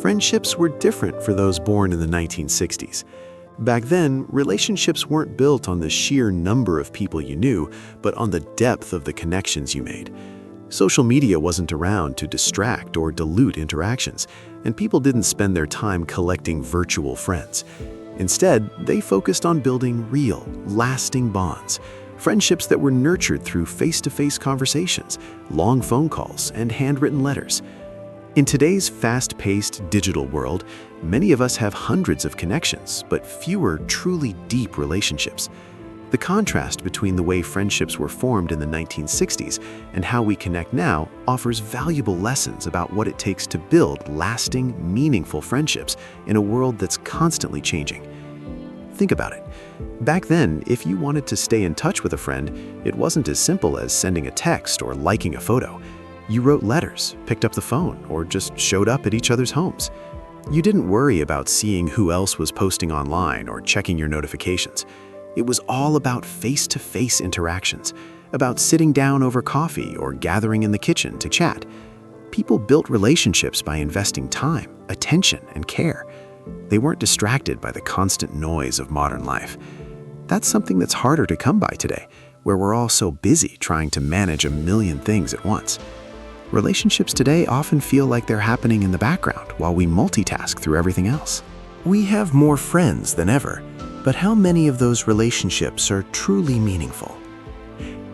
Friendships were different for those born in the 1960s. Back then, relationships weren't built on the sheer number of people you knew, but on the depth of the connections you made. Social media wasn't around to distract or dilute interactions, and people didn't spend their time collecting virtual friends. Instead, they focused on building real, lasting bonds, friendships that were nurtured through face-to-face conversations, long phone calls, and handwritten letters. In today's fast-paced digital world, many of us have hundreds of connections, but fewer truly deep relationships. The contrast between the way friendships were formed in the 1960s and how we connect now offers valuable lessons about what it takes to build lasting, meaningful friendships in a world that's constantly changing. Think about it. Back then, if you wanted to stay in touch with a friend, it wasn't as simple as sending a text or liking a photo. You wrote letters, picked up the phone, or just showed up at each other's homes. You didn't worry about seeing who else was posting online or checking your notifications. It was all about face-to-face interactions, about sitting down over coffee or gathering in the kitchen to chat. People built relationships by investing time, attention, and care. They weren't distracted by the constant noise of modern life. That's something that's harder to come by today, where we're all so busy trying to manage a million things at once. Relationships today often feel like they're happening in the background while we multitask through everything else. We have more friends than ever, but how many of those relationships are truly meaningful?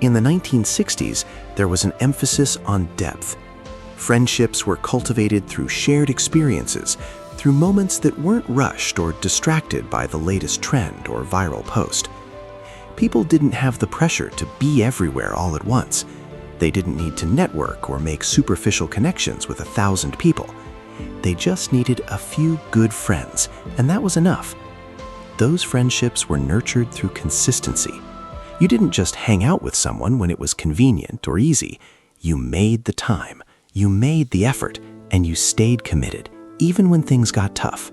In the 1960s, there was an emphasis on depth. Friendships were cultivated through shared experiences, through moments that weren't rushed or distracted by the latest trend or viral post. People didn't have the pressure to be everywhere all at once. They didn't need to network or make superficial connections with 1,000 people. They just needed a few good friends, and that was enough. Those friendships were nurtured through consistency. You didn't just hang out with someone when it was convenient or easy. You made the time, you made the effort, and you stayed committed, even when things got tough.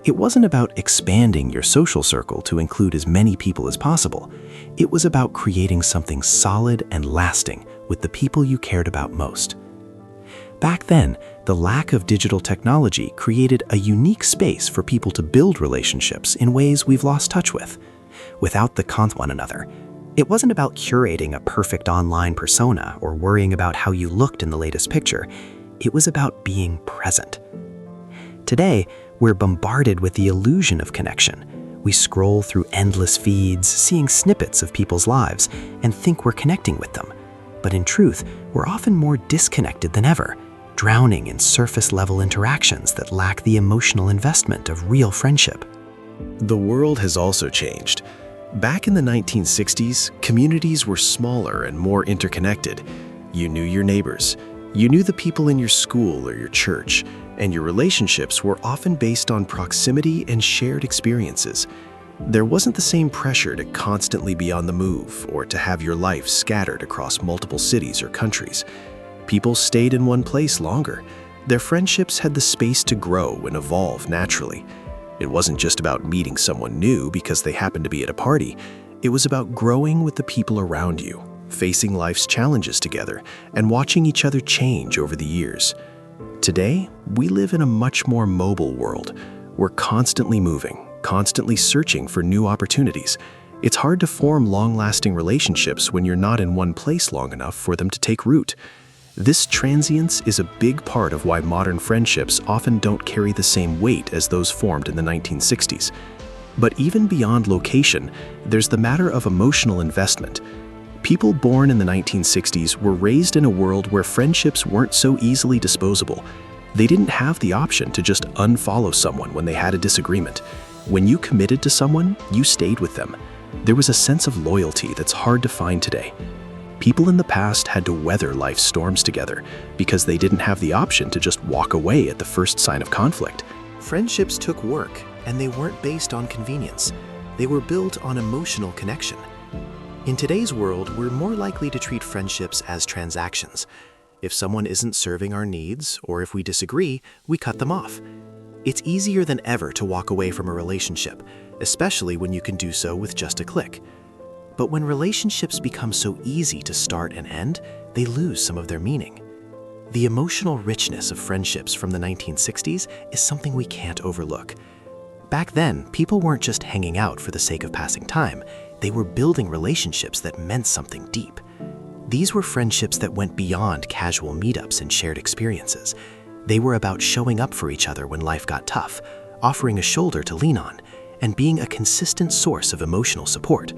It wasn't about expanding your social circle to include as many people as possible. It was about creating something solid and lasting with the people you cared about most. Back then, the lack of digital technology created a unique space for people to build relationships in ways we've lost touch with. Without the one another, it wasn't about curating a perfect online persona or worrying about how you looked in the latest picture. It was about being present. Today, we're bombarded with the illusion of connection. We scroll through endless feeds, seeing snippets of people's lives, and think we're connecting with them. But in truth, we're often more disconnected than ever, drowning in surface-level interactions that lack the emotional investment of real friendship. The world has also changed. Back in the 1960s, communities were smaller and more interconnected. You knew your neighbors. You knew the people in your school or your church, and your relationships were often based on proximity and shared experiences. There wasn't the same pressure to constantly be on the move or to have your life scattered across multiple cities or countries. People stayed in one place longer. Their friendships had the space to grow and evolve naturally. It wasn't just about meeting someone new because they happened to be at a party. It was about growing with the people around you, facing life's challenges together, and watching each other change over the years. Today, we live in a much more mobile world. We're constantly moving, constantly searching for new opportunities. It's hard to form long-lasting relationships when you're not in one place long enough for them to take root. This transience is a big part of why modern friendships often don't carry the same weight as those formed in the 1960s. But even beyond location, there's the matter of emotional investment. People born in the 1960s were raised in a world where friendships weren't so easily disposable. They didn't have the option to just unfollow someone when they had a disagreement. When you committed to someone, you stayed with them. There was a sense of loyalty that's hard to find today. People in the past had to weather life's storms together because they didn't have the option to just walk away at the first sign of conflict. Friendships took work, and they weren't based on convenience. They were built on emotional connection. In today's world, we're more likely to treat friendships as transactions. If someone isn't serving our needs, or if we disagree, we cut them off. It's easier than ever to walk away from a relationship, especially when you can do so with just a click. But when relationships become so easy to start and end, they lose some of their meaning. The emotional richness of friendships from the 1960s is something we can't overlook. Back then, people weren't just hanging out for the sake of passing time. They were building relationships that meant something deep. These were friendships that went beyond casual meetups and shared experiences. They were about showing up for each other when life got tough, offering a shoulder to lean on, and being a consistent source of emotional support.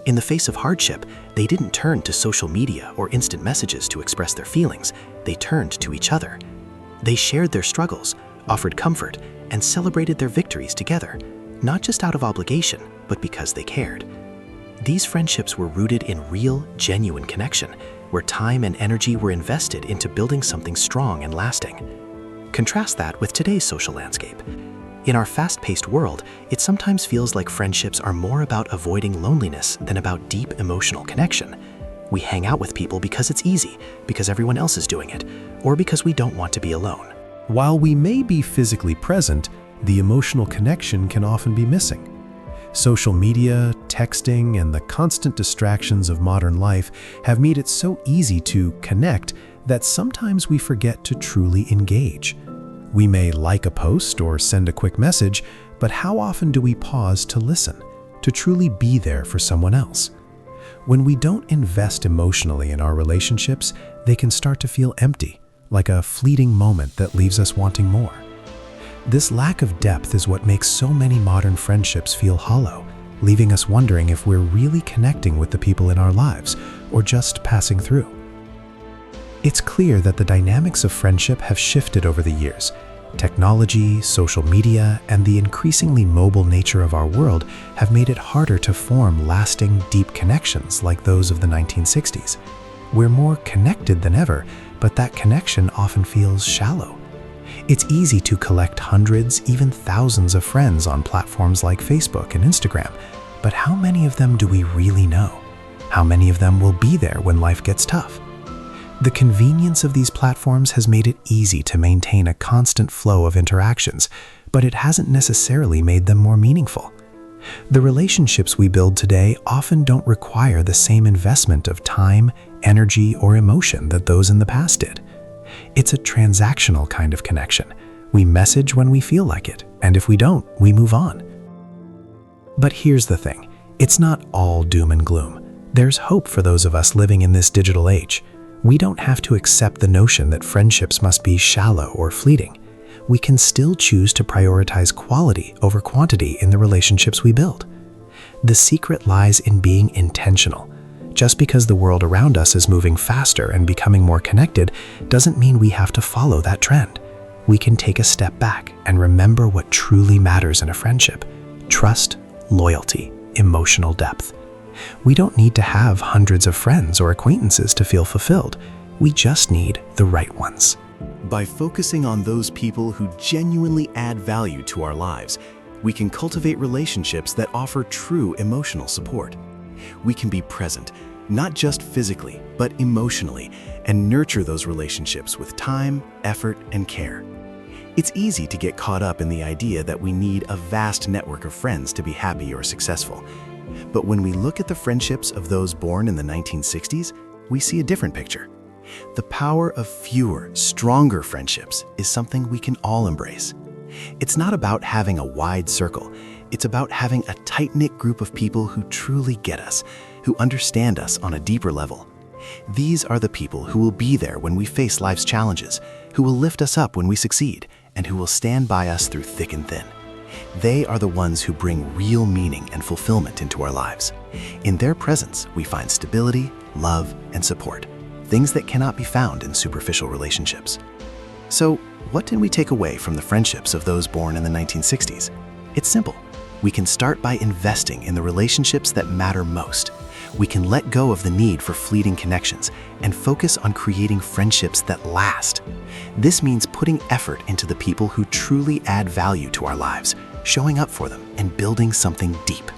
In the face of hardship, they didn't turn to social media or instant messages to express their feelings. They turned to each other. They shared their struggles, offered comfort, and celebrated their victories together, not just out of obligation, but because they cared. These friendships were rooted in real, genuine connection, where time and energy were invested into building something strong and lasting. Contrast that with today's social landscape. In our fast-paced world, it sometimes feels like friendships are more about avoiding loneliness than about deep emotional connection. We hang out with people because it's easy, because everyone else is doing it, or because we don't want to be alone. While we may be physically present, the emotional connection can often be missing. Social media, texting, and the constant distractions of modern life have made it so easy to connect that sometimes we forget to truly engage. We may like a post or send a quick message, but how often do we pause to listen, to truly be there for someone else? When we don't invest emotionally in our relationships, they can start to feel empty, like a fleeting moment that leaves us wanting more. This lack of depth is what makes so many modern friendships feel hollow, leaving us wondering if we're really connecting with the people in our lives or just passing through. It's clear that the dynamics of friendship have shifted over the years. Technology, social media, and the increasingly mobile nature of our world have made it harder to form lasting, deep connections like those of the 1960s. We're more connected than ever, but that connection often feels shallow. It's easy to collect hundreds, even thousands of friends on platforms like Facebook and Instagram, but how many of them do we really know? How many of them will be there when life gets tough? The convenience of these platforms has made it easy to maintain a constant flow of interactions, but it hasn't necessarily made them more meaningful. The relationships we build today often don't require the same investment of time, energy, or emotion that those in the past did. It's a transactional kind of connection. We message when we feel like it, and if we don't, we move on. But here's the thing, it's not all doom and gloom. There's hope for those of us living in this digital age. We don't have to accept the notion that friendships must be shallow or fleeting. We can still choose to prioritize quality over quantity in the relationships we build. The secret lies in being intentional. Just because the world around us is moving faster and becoming more connected doesn't mean we have to follow that trend. We can take a step back and remember what truly matters in a friendship: trust, loyalty, emotional depth. We don't need to have hundreds of friends or acquaintances to feel fulfilled. We just need the right ones. By focusing on those people who genuinely add value to our lives, we can cultivate relationships that offer true emotional support. We can be present, not just physically, but emotionally, and nurture those relationships with time, effort, and care. It's easy to get caught up in the idea that we need a vast network of friends to be happy or successful. But when we look at the friendships of those born in the 1960s, we see a different picture. The power of fewer, stronger friendships is something we can all embrace. It's not about having a wide circle. It's about having a tight-knit group of people who truly get us, who understand us on a deeper level. These are the people who will be there when we face life's challenges, who will lift us up when we succeed, and who will stand by us through thick and thin. They are the ones who bring real meaning and fulfillment into our lives. In their presence, we find stability, love, and support, things that cannot be found in superficial relationships. So, what did we take away from the friendships of those born in the 1960s? It's simple. We can start by investing in the relationships that matter most. We can let go of the need for fleeting connections and focus on creating friendships that last. This means putting effort into the people who truly add value to our lives, showing up for them, and building something deep.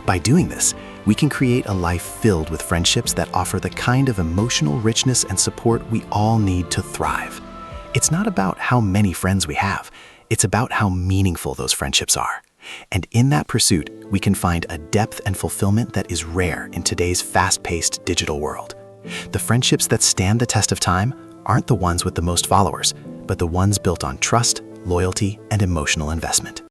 By doing this, we can create a life filled with friendships that offer the kind of emotional richness and support we all need to thrive. It's not about how many friends we have, it's about how meaningful those friendships are. And in that pursuit, we can find a depth and fulfillment that is rare in today's fast-paced digital world. The friendships that stand the test of time aren't the ones with the most followers, but the ones built on trust, loyalty, and emotional investment.